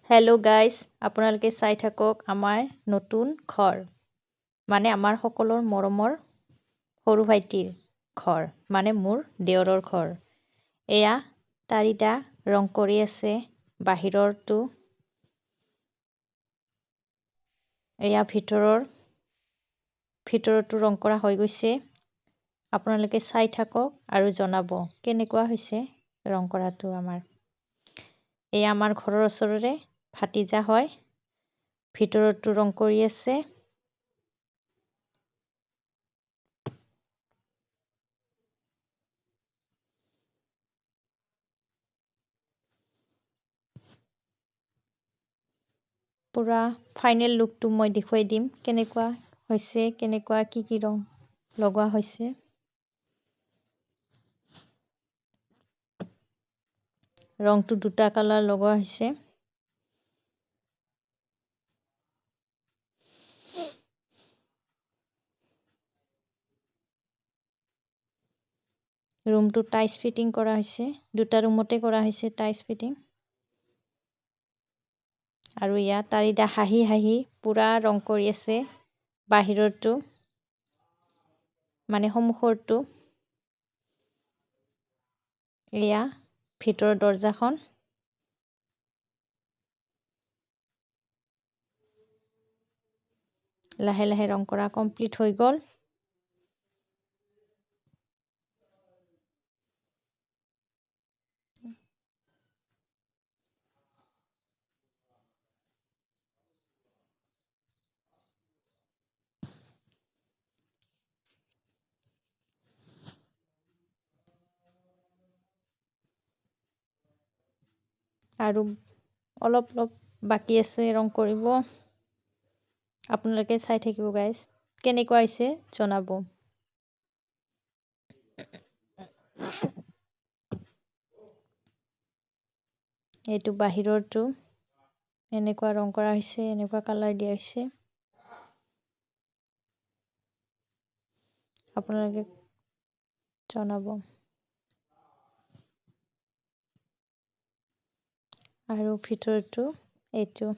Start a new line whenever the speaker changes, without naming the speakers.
Hello' guys, আপোনালোকে চাই থাকক আমাৰ নতুন ঘৰ, মানে আমাৰ সকলোৰ মৰমৰ সৰু ভাইটিৰ ঘৰ, মানে মোৰ দেওৰৰ ঘৰ। এয়া তাৰিদা ৰং কৰি আছে বাহিৰৰটো, এয়া ভিতৰতো ৰং কৰা হৈ গৈছে। আপোনালোকে চাই থাকক আৰু জনাব কেনেকুৱা হৈছে ৰং কৰাটো আমাৰ। এয়া আমাৰ ঘৰৰ ওচৰৰে ভাতিজা হয়, ভিতৰতো ৰং কৰি আছে। পুৰা ফাইনেল লুকটো মই দেখুৱাই দিম, কেনেকুৱা হৈছে, কেনেকুৱা কি ৰং লগোৱা হৈছে। ৰংটো দুটা কালাৰ লগোৱা হৈছে। ৰুমটো টাইলছ ফিটিং কৰা হৈছে, দুটা ৰুমতে কৰা হৈছে টাইলছ ফিটিং। আৰু ইয়াত তাৰিদা হাঁহি হাঁহি পুৰা ৰং কৰি আছে বাহিৰৰটো, মানে সন্মুখৰটো। এয়া ভিতৰৰ দৰ্জাখন। লাহে লাহে ৰং কৰা কমপ্লিট হৈ গ'ল। আৰু অলপ বাকী আছে ৰং কৰিব। আপোনালোকে চাই থাকিব গাইজ, কেনেকুৱা হৈছে জনাব। এইটো বাহিৰৰটো, এনেকুৱা ৰং কৰা হৈছে, এনেকুৱা কালাৰ দিয়া হৈছে। আপোনালোকে জনাব। আৰু ভিতৰটো এইটো।